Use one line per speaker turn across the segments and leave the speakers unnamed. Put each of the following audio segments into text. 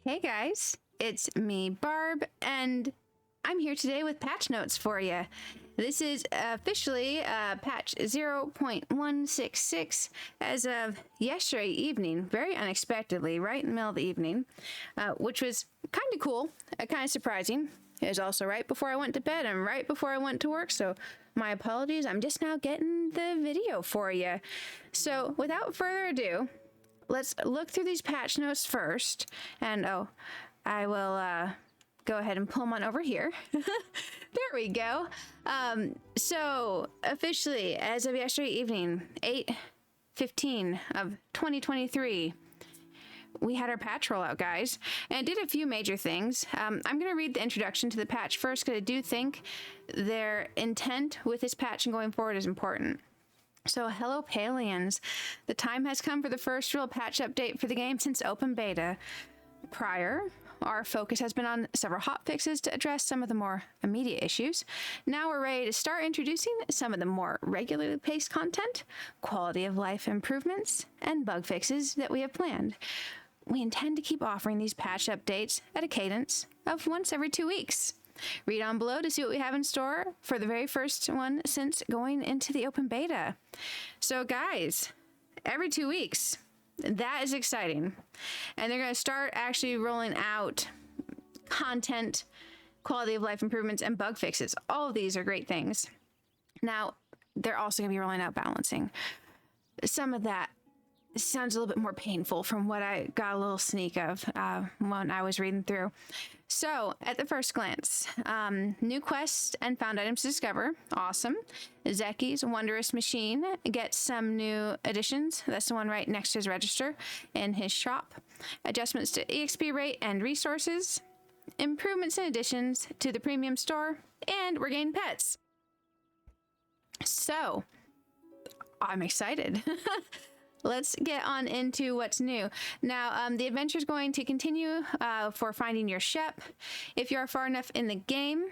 Hey guys, it's me, Barb, and I'm here today with patch notes for you. This is officially patch 0.166 as of yesterday evening, very unexpectedly, right in the middle of the evening, which was kind of cool, kind of surprising. It was also right before I went to bed and right before I went to work, so my apologies. I'm just now getting the video for you. So without further ado, let's look through these patch notes first, and I will go ahead and pull them on over here. There we go. So officially, as of yesterday evening, 8/15 of 2023, we had our patch rollout, guys, and it did a few major things. I'm going to read the introduction to the patch first because I do think their intent with this patch and going forward is important. So, hello Palians. The time has come for the first real patch update for the game since open beta. Prior, our focus has been on several hotfixes to address some of the more immediate issues. Now we're ready to start introducing some of the more regularly paced content, quality of life improvements, and bug fixes that we have planned. We intend to keep offering these patch updates at a cadence of once every 2 weeks. Read on below to see what we have in store for the very first one since going into the open beta. So guys, every 2 weeks, that is exciting. And they're going to start actually rolling out content, quality of life improvements, and bug fixes. All of these are great things. Now, they're also going to be rolling out balancing. Some of that sounds a little bit more painful from what I got a little sneak of when I was reading through. So, at the first glance, new quests and found items to discover. Awesome. Zeki's Wondrous Machine gets some new additions. That's the one right next to his register in his shop. Adjustments to EXP rate and resources. Improvements and additions to the premium store. And we're getting pets. So, I'm excited. Let's get on into what's new. Now, the adventure is going to continue for finding your shep. If you are far enough in the game,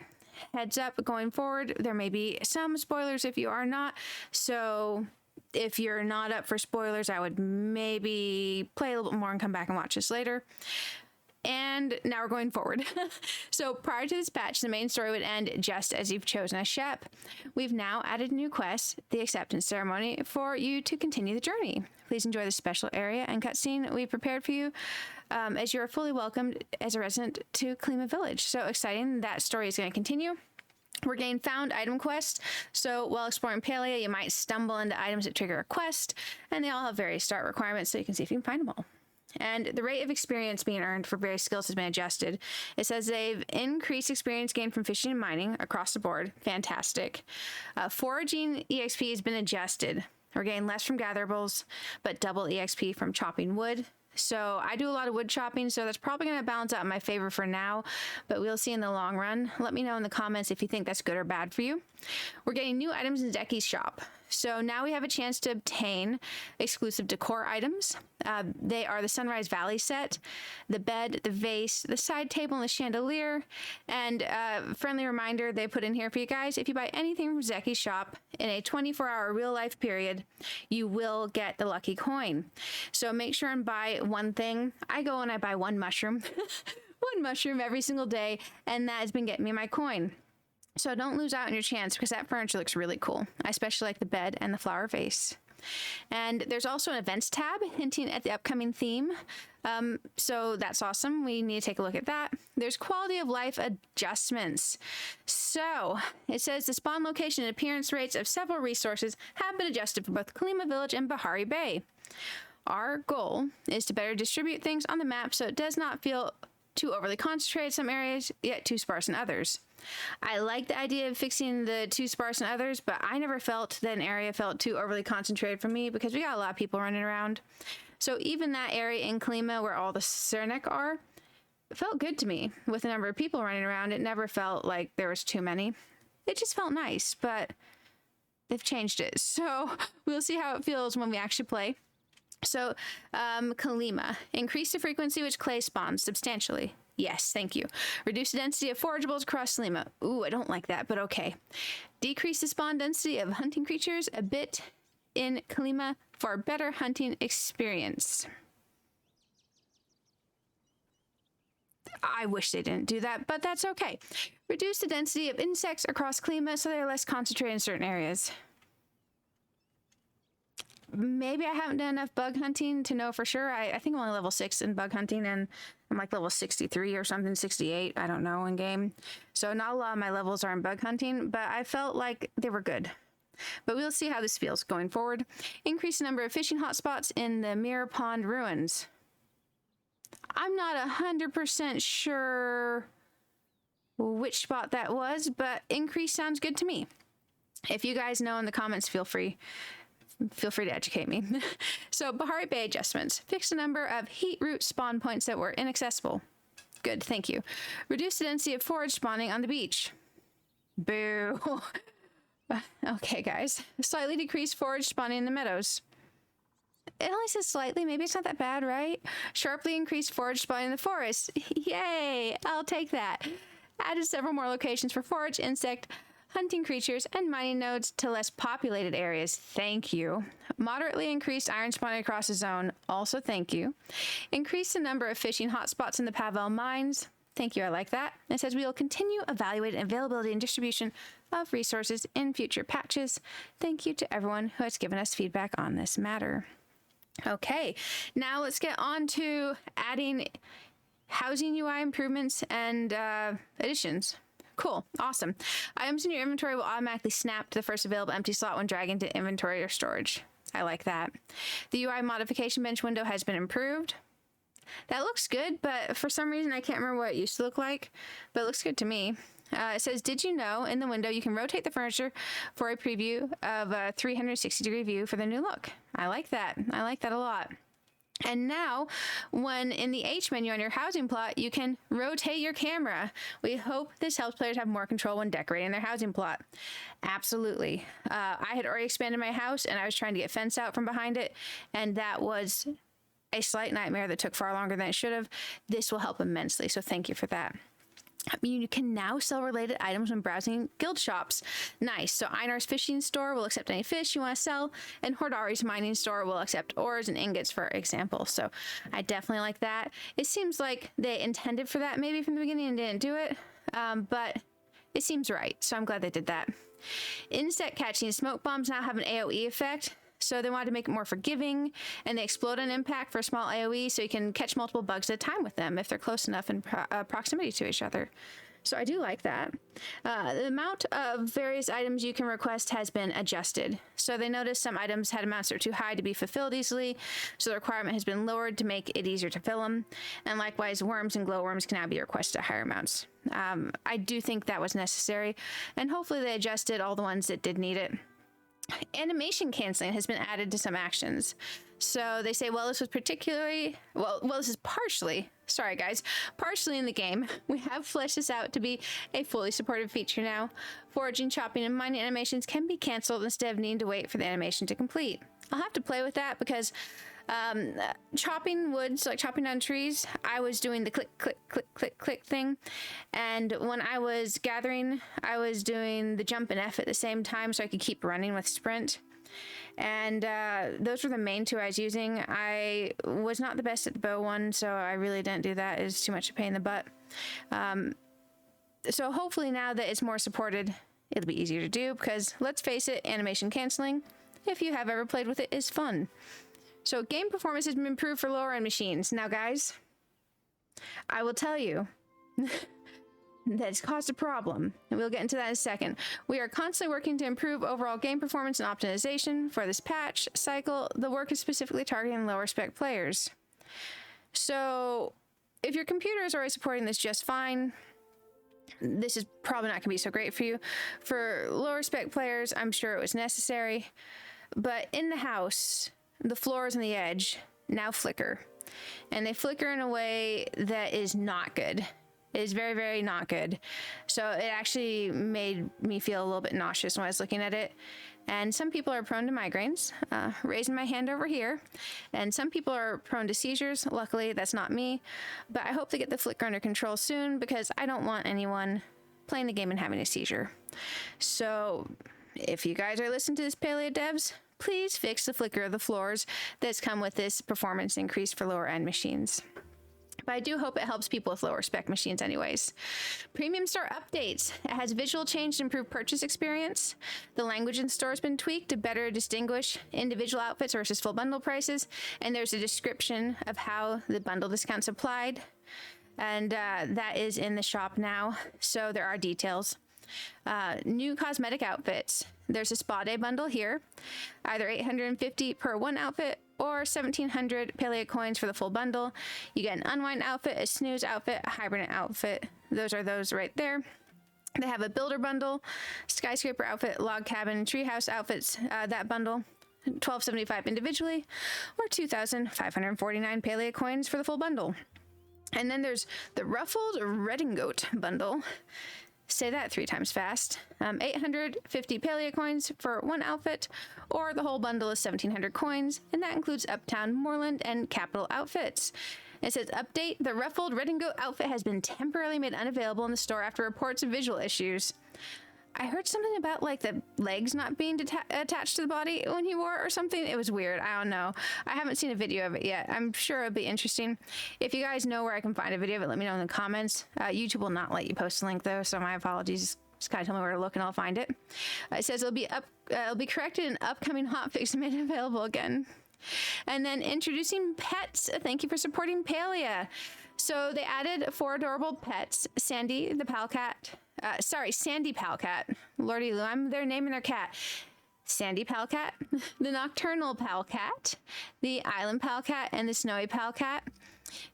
heads up, going forward, there may be some spoilers if you are not. So if you're not up for spoilers, I would maybe play a little bit more and come back and watch this later. And now we're going forward. So prior to this patch, the main story would end just as you've chosen a shep. We've now added a new quest, the acceptance ceremony, for you to continue the journey. Please enjoy the special area and cutscene we prepared for you as you are fully welcomed as a resident to Klima Village. So exciting, that story is going to continue. We're getting found item quests, so while exploring Palia, you might stumble into items that trigger a quest, and they all have various start requirements, so you can see if you can find them all. And the rate of experience being earned for various skills has been adjusted. It says they've increased experience gained from fishing and mining across the board. Fantastic. Foraging EXP has been adjusted. We're getting less from gatherables, but double EXP from chopping wood. So I do a lot of wood chopping, so that's probably going to balance out in my favor for now, but we'll see in the long run. Let me know in the comments if you think that's good or bad for you. We're getting new items in Zeki's shop. So now we have a chance to obtain exclusive decor items. They are the Sunrise Valley set, the bed, the vase, the side table, and the chandelier. And friendly reminder they put in here for you guys, if you buy anything from Zeki's shop in a 24-hour real-life period, you will get the lucky coin. So make sure and buy one thing. I go and I buy one mushroom, one mushroom every single day, and that has been getting me my coin. So don't lose out on your chance because that furniture looks really cool. I especially like the bed and the flower vase. And there's also an events tab hinting at the upcoming theme. So that's awesome. We need to take a look at that. There's quality of life adjustments. So it says the spawn location and appearance rates of several resources have been adjusted for both Klima Village and Bahari Bay. Our goal is to better distribute things on the map so it does not feel too overly concentrated in some areas, yet too sparse in others. I like the idea of fixing the too sparse in others, but I never felt that an area felt too overly concentrated for me because we got a lot of people running around. So even that area in Klima where all the Cernic are felt good to me. With the number of people running around, it never felt like there was too many. It just felt nice, but they've changed it. So we'll see how it feels when we actually play. So, Kalima. Increase the frequency which clay spawns substantially. Yes, thank you. Reduce the density of forageables across Kalima. Ooh, I don't like that, but okay. Decrease the spawn density of hunting creatures a bit in Kalima for a better hunting experience. I wish they didn't do that, but that's okay. Reduce the density of insects across Klima so they're less concentrated in certain areas. Maybe I haven't done enough bug hunting to know for sure. I think I'm only level 6 in bug hunting, and I'm like level 63 or something, 68, I don't know, in game. So not a lot of my levels are in bug hunting, but I felt like they were good. But we'll see how this feels going forward. Increase the number of fishing hotspots in the Mirror Pond ruins. I'm not 100% sure which spot that was, but increase sounds good to me. If you guys know in the comments, feel free to educate me. So Bahari Bay adjustments. Fix the number of heat root spawn points that were inaccessible. Good, thank you. Reduce the density of forage spawning on the beach. Boo. Okay, guys. Slightly decrease forage spawning in the meadows. It only says slightly. Maybe it's not that bad, right? Sharply increase forage spawning in the forest. Yay! I'll take that. Added several more locations for forage, insect, hunting creatures, and mining nodes to less populated areas. Thank you. Moderately increased iron spawning across the zone. Also thank you. Increase the number of fishing hotspots in the Pavel mines. Thank you, I like that. It says we will continue evaluating availability and distribution of resources in future patches. Thank you to everyone who has given us feedback on this matter. Okay, now let's get on to adding housing UI improvements and additions. Cool, awesome. Items in your inventory will automatically snap to the first available empty slot when dragging to inventory or storage. I like that. The UI modification bench window has been improved. That looks good, but for some reason I can't remember what it used to look like, but it looks good to me. It says, did you know in the window you can rotate the furniture for a preview of a 360-degree view for the new look? I like that. I like that a lot. And now, when in the H menu on your housing plot, you can rotate your camera. We hope this helps players have more control when decorating their housing plot. Absolutely. I had already expanded my house, and I was trying to get fence out from behind it, and that was a slight nightmare that took far longer than it should have. This will help immensely, so thank you for that. You can now sell related items when browsing guild shops. Nice. So Einar's fishing store will accept any fish you want to sell, and Hordari's mining store will accept ores and ingots, for example. So I definitely like that. It seems like they intended for that maybe from the beginning and didn't do it, but it seems right. So I'm glad they did that. Insect catching smoke bombs now have an AoE effect. So they wanted to make it more forgiving, and they explode on impact for a small AoE, so you can catch multiple bugs at a time with them if they're close enough in proximity to each other. So I do like that. The amount of various items you can request has been adjusted. So they noticed some items had amounts that are too high to be fulfilled easily, so the requirement has been lowered to make it easier to fill them. And likewise, worms and glowworms can now be requested at higher amounts. I do think that was necessary, and hopefully they adjusted all the ones that did need it. Animation canceling has been added to some actions. So they say, well, this was this is partially in the game. We have fleshed this out to be a fully supported feature now. Foraging, chopping, and mining animations can be canceled instead of needing to wait for the animation to complete. I'll have to play with that because chopping woods, like chopping down trees, I was doing the click, click, click, click, click thing. And when I was gathering, I was doing the jump and F at the same time so I could keep running with sprint. And those were the main two I was using. I was not the best at the bow one, so I really didn't do that. It was too much a pain in the butt. So hopefully now that it's more supported, it'll be easier to do because, let's face it, animation canceling, if you have ever played with it, is fun. So game performance has been improved for lower end machines. Now guys, I will tell you that it's caused a problem, and we'll get into that in a second. We are constantly working to improve overall game performance and optimization. For this patch cycle, the work is specifically targeting lower spec players. So if your computer is already supporting this just fine, this is probably not going to be so great for you. For lower spec players, I'm sure it was necessary. But in the house, the floors and the edge now flicker. And they flicker in a way that is not good. It is very, very not good. So it actually made me feel a little bit nauseous when I was looking at it. And some people are prone to migraines, raising my hand over here. And some people are prone to seizures. Luckily, that's not me. But I hope to get the flicker under control soon because I don't want anyone playing the game and having a seizure. So if you guys are listening to this, Palia devs, please fix the flicker of the floors that's come with this performance increase for lower end machines. But I do hope it helps people with lower spec machines anyways. Premium store updates. It has visual change to improve purchase experience. The language in store has been tweaked to better distinguish individual outfits versus full bundle prices. And there's a description of how the bundle discounts applied. And that is in the shop now. So there are details. New cosmetic outfits. There's a spa day bundle here. Either 850 per one outfit or 1,700 Palia coins for the full bundle. You get an unwind outfit, a snooze outfit, a hibernate outfit. Those are those right there. They have a builder bundle, skyscraper outfit, log cabin, treehouse outfits, that bundle. 1,275 individually, or 2,549 Palia coins for the full bundle. And then there's the ruffled redingote bundle. Say that 3 times fast. 850 Palia coins for one outfit, or the whole bundle is 1,700 coins, and that includes Uptown, Moreland, and Capital outfits. It says, update, the ruffled redingote outfit has been temporarily made unavailable in the store after reports of visual issues. I heard something about like the legs not being attached to the body when he wore it or something. It was weird. I don't know. I haven't seen a video of it yet. I'm sure it'll be interesting. If you guys know where I can find a video of it, let me know in the comments. YouTube will not let you post a link though, so my apologies. Just kind of tell me where to look and I'll find it. It says it'll be corrected in upcoming hotfix made available again. And then introducing pets. Thank you for supporting Palia. So they added 4 adorable pets. Sandy the Palcat. Sandy Palcat. Lordy Lou, I'm their naming their cat. Sandy Palcat, the Nocturnal Palcat, the Island Palcat, and the Snowy Palcat.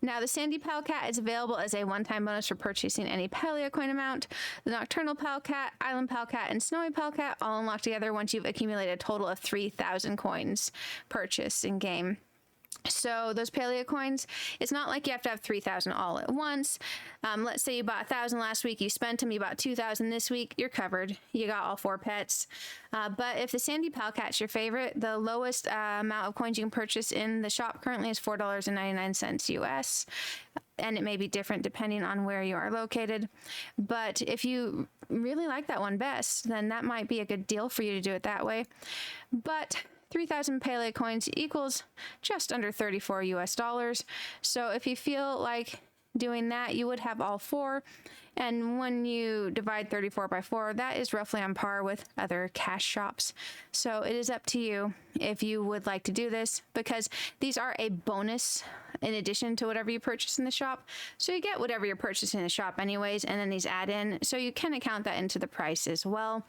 Now, the Sandy Palcat is available as a one-time bonus for purchasing any Palia coin amount. The Nocturnal Palcat, Island Palcat, and Snowy Palcat all unlock together once you've accumulated a total of 3,000 coins purchased in-game. So those Palia coins, it's not like you have to have 3,000 all at once. Let's say you bought 1,000 last week, you spent them, you bought 2,000 this week, you're covered. You got all 4 pets. But if the Sandy Palcat's your favorite, the lowest amount of coins you can purchase in the shop currently is $4.99 US. And it may be different depending on where you are located. But if you really like that one best, then that might be a good deal for you to do it that way. But 3,000 Palia coins equals just under $34 US. So if you feel like doing that, you would have all 4. And when you divide 34 by 4, that is roughly on par with other cash shops. So it is up to you if you would like to do this, because these are a bonus in addition to whatever you purchase in the shop. So you get whatever you're purchasing in the shop anyways, and then these add in. So you can account that into the price as well.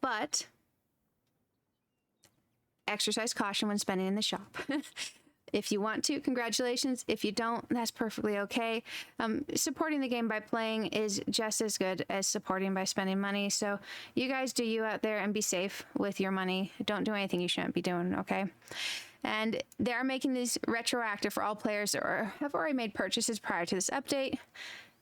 But exercise caution when spending in the shop. If you want to, congratulations. If you don't, that's perfectly okay. Supporting the game by playing is just as good as supporting by spending money. So you guys do you out there and be safe with your money. Don't do anything you shouldn't be doing, okay? And they are making these retroactive for all players that have already made purchases prior to this update.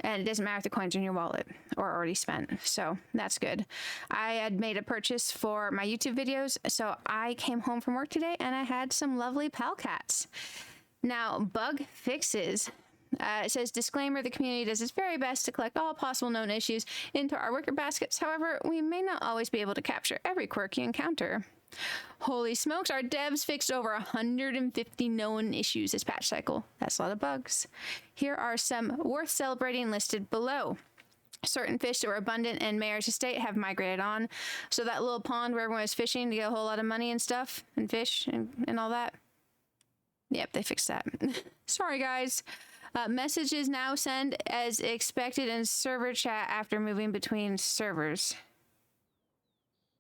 And it doesn't matter if the coins are in your wallet or already spent. So that's good. I had made a purchase for my YouTube videos. So I came home from work today and I had some lovely Palcats. Now, bug fixes. It says, disclaimer, the community does its very best to collect all possible known issues into our wicker baskets. However, we may not always be able to capture every quirk you encounter. Holy smokes, our devs fixed over 150 known issues this patch cycle. That's a lot of bugs. Here are some worth celebrating listed below. Certain fish that were abundant in Mayor's Estate have migrated on. So that little pond where everyone was fishing to get a whole lot of money and stuff, and fish and all that. Yep, they fixed that. Sorry, guys. Messages now send as expected in server chat after moving between servers.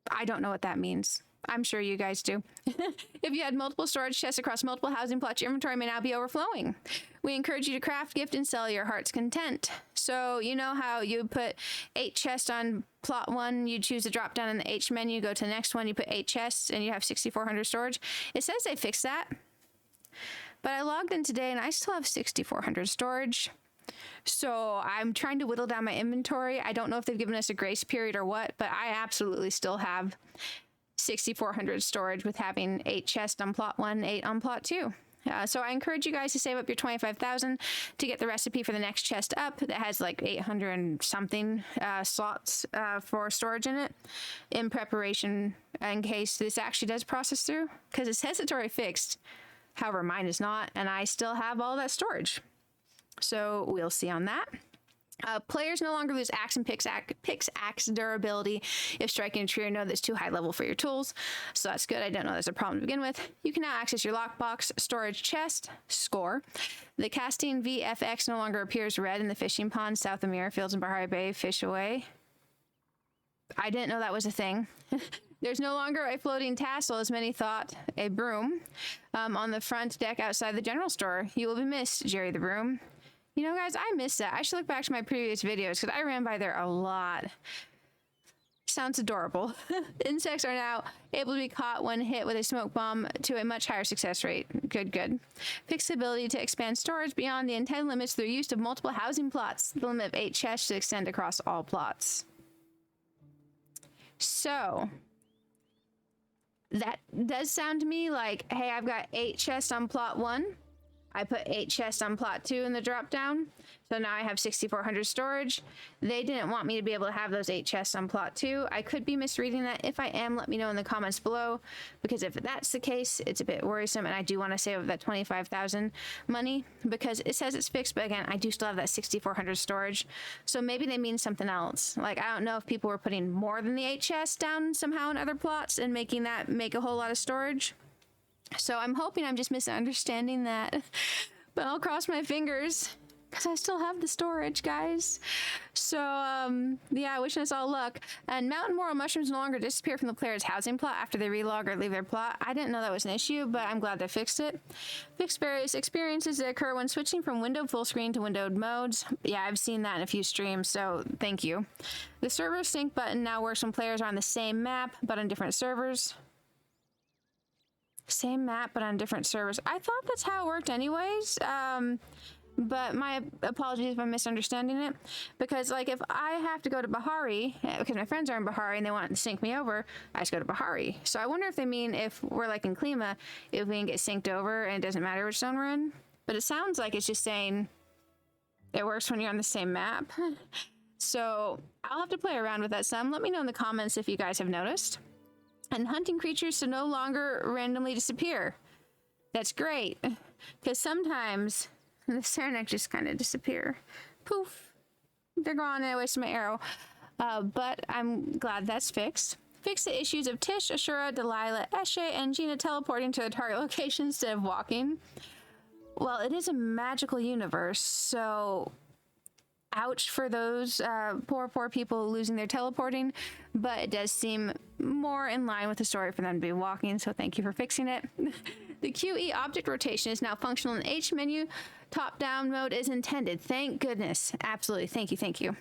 I don't know what that means. I'm sure you guys do. If you had multiple storage chests across multiple housing plots, your inventory may now be overflowing. We encourage you to craft, gift, and sell your heart's content. So you know how you put 8 chests on plot 1, you choose a drop down in the H menu, go to the next one, you put 8 chests, and you have 6,400 storage. It says they fixed that. But I logged in today, and I still have 6,400 storage. So I'm trying to whittle down my inventory. I don't know if they've given us a grace period or what, but I absolutely still have 6,400 storage with having 8 chests on plot 1, 8 on plot 2. So I encourage you guys to save up your 25,000 to get the recipe for the next chest up that has like 800 and something slots for storage in it, in preparation in case this actually does process through, because it says it's already fixed. However, mine is not, and I still have all that storage. So we'll see on that. Players no longer lose axe and pickaxe durability if striking a tree or node that's too high level for your tools. So that's good. I don't know there's a problem to begin with. You can now access your lockbox, storage chest, score. The casting VFX no longer appears red in the fishing pond south of Mirror Fields and Bahari Bay. Fish away. I didn't know that was a thing. There's no longer a floating tassel, as many thought, a broom, on the front deck outside the general store. You will be missed, Jerry the Broom. You know, guys, I miss that. I should look back to my previous videos because I ran by there a lot. Sounds adorable. Insects are now able to be caught when hit with a smoke bomb to a much higher success rate. Good, good. Fix the ability to expand storage beyond the intended limits through use of multiple housing plots. The limit of 8 chests should extend across all plots. So, that does sound to me like, hey, I've got 8 chests on plot 1. I put 8 chests on plot 2 in the drop down. So now I have 6,400 storage. They didn't want me to be able to have those 8 chests on plot 2. I could be misreading that. If I am, let me know in the comments below. Because if that's the case, it's a bit worrisome. And I do want to save that 25,000 money. Because it says it's fixed. But again, I do still have that 6,400 storage. So maybe they mean something else. Like, I don't know if people were putting more than the 8 chests down somehow in other plots. And making that make a whole lot of storage. So I'm hoping I'm just misunderstanding that. But I'll cross my fingers. Because I still have the storage, guys. So, yeah, wishing us all luck. And mountain moral mushrooms no longer disappear from the player's housing plot after they relog or leave their plot. I didn't know that was an issue, but I'm glad they fixed it. Fixed various experiences that occur when switching from windowed full screen to windowed modes. Yeah, I've seen that in a few streams, so thank you. The server sync button now works when players are on the same map, but on different servers. Same map, but on different servers. I thought that's how it worked anyways. But my apologies if I'm misunderstanding it. Because, like, if I have to go to Bahari, because my friends are in Bahari and they want to sync me over, I just go to Bahari. So I wonder if they mean if we're, like, in Klima, if we can get synced over and it doesn't matter which zone we're in. But it sounds like it's just saying it works when you're on the same map. So I'll have to play around with that some. Let me know in the comments if you guys have noticed. And hunting creatures to no longer randomly disappear. That's great. Because sometimes the Saranac just kind of disappear. Poof. They're gone and I wasted my arrow. But I'm glad that's fixed. Fix the issues of Tish, Ashura, Delilah, Eshe, and Gina teleporting to the target location instead of walking. Well, it is a magical universe, so ouch for those poor people losing their teleporting, but it does seem more in line with the story for them to be walking, so thank you for fixing it. The QE object rotation is now functional in H menu. Top-down mode is intended. Thank goodness. Absolutely. Thank you.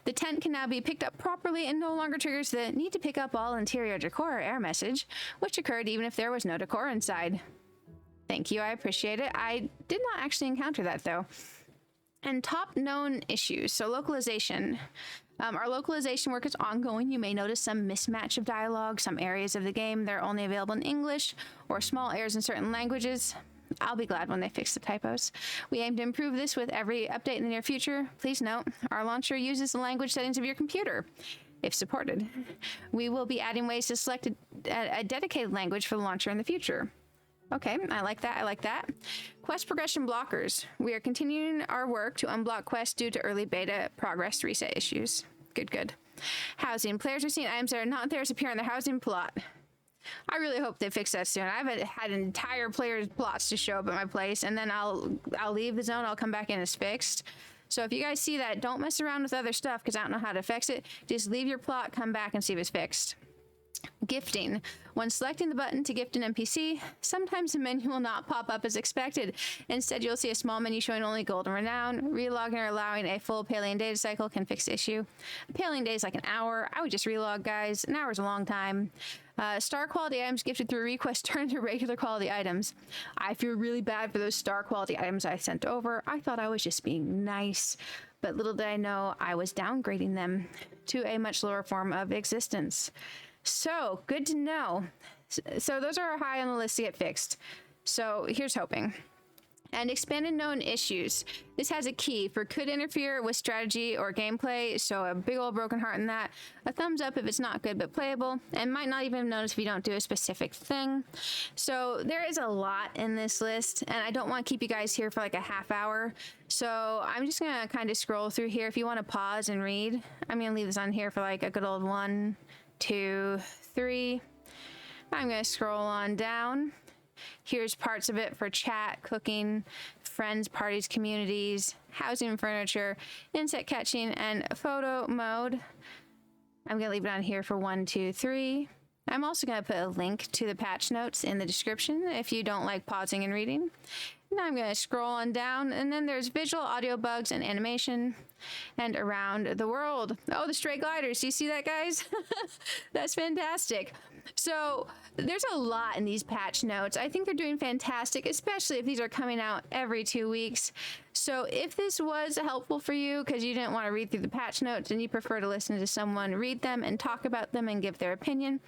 The tent can now be picked up properly and no longer triggers the need to pick up all interior decor error message, which occurred even if there was no decor inside. Thank you. I appreciate it. I did not actually encounter that, though. And top known issues. So localization. Our localization work is ongoing. You may notice some mismatch of dialogue. Some areas of the game, they're only available in English or small errors in certain languages. I'll be glad when they fix the typos. We aim to improve this with every update in the near future. Please note, our launcher uses the language settings of your computer, if supported. We will be adding ways to select a dedicated language for the launcher in the future. Okay, I like that. Quest progression blockers. We are continuing our work to unblock quests due to early beta progress reset issues. Good. Housing. Players are seeing items that are not theirs appear on their housing plot. I really hope they fix that soon. I've had entire players' plots to show up at my place, and then I'll leave the zone, I'll come back in as fixed. So if you guys see that, don't mess around with other stuff, because I don't know how to fix it. Just leave your plot, come back, and see if it's fixed. Gifting. When selecting the button to gift an NPC, sometimes the menu will not pop up as expected. Instead, you'll see a small menu showing only gold and renown. Relogging or allowing a full Palian data cycle can fix the issue. A Palian day is like an hour. I would just relog, guys. An hour is a long time. Star quality items gifted through request turn to regular quality items. I feel really bad for those star quality items I sent over. I thought I was just being nice, but little did I know I was downgrading them to a much lower form of existence. So, good to know. So those are high on the list to get fixed. So, here's hoping. And expanded known issues. This has a key for could interfere with strategy or gameplay, so a big old broken heart in that. A thumbs up if it's not good but playable, and might not even notice if you don't do a specific thing. So there is a lot in this list, and I don't want to keep you guys here for like a half hour. So I'm just gonna kind of scroll through here. If you want to pause and read, I'm gonna leave this on here for like a good old 1, 2, 3. I'm gonna scroll on down. Here's parts of it for chat, cooking, friends, parties, communities, housing and furniture, insect catching, and photo mode. I'm going to leave it on here for 1, 2, 3. I'm also going to put a link to the patch notes in the description if you don't like pausing and reading. Now I'm going to scroll on down, and then there's visual, audio bugs, and animation, and around the world. Oh, the stray gliders. Do you see that, guys? That's fantastic. So there's a lot in these patch notes. I think they're doing fantastic, especially if these are coming out every 2 weeks. So if this was helpful for you because you didn't want to read through the patch notes and you prefer to listen to someone read them and talk about them and give their opinion,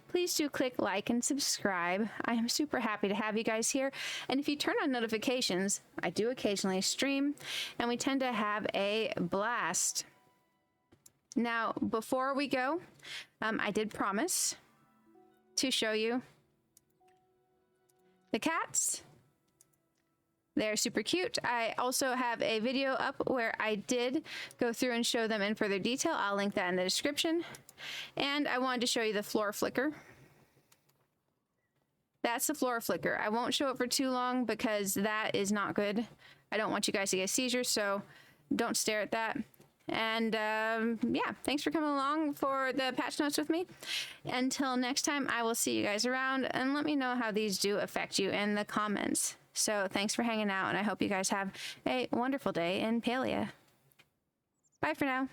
please do click like and subscribe. I am super happy to have you guys here. And if you turn on notifications, I do occasionally stream, and we tend to have a blast. Now, before we go, I did promise to show you the cats. They're super cute. I also have a video up where I did go through and show them in further detail. I'll link that in the description. And I wanted to show you the floor flicker. That's the floor flicker. I won't show it for too long because that is not good. I don't want you guys to get seizures, so don't stare at that. And yeah, thanks for coming along for the patch notes with me. Until next time, I will see you guys around, and let me know how these do affect you in the comments. So thanks for hanging out, and I hope you guys have a wonderful day in Palia. Bye for now.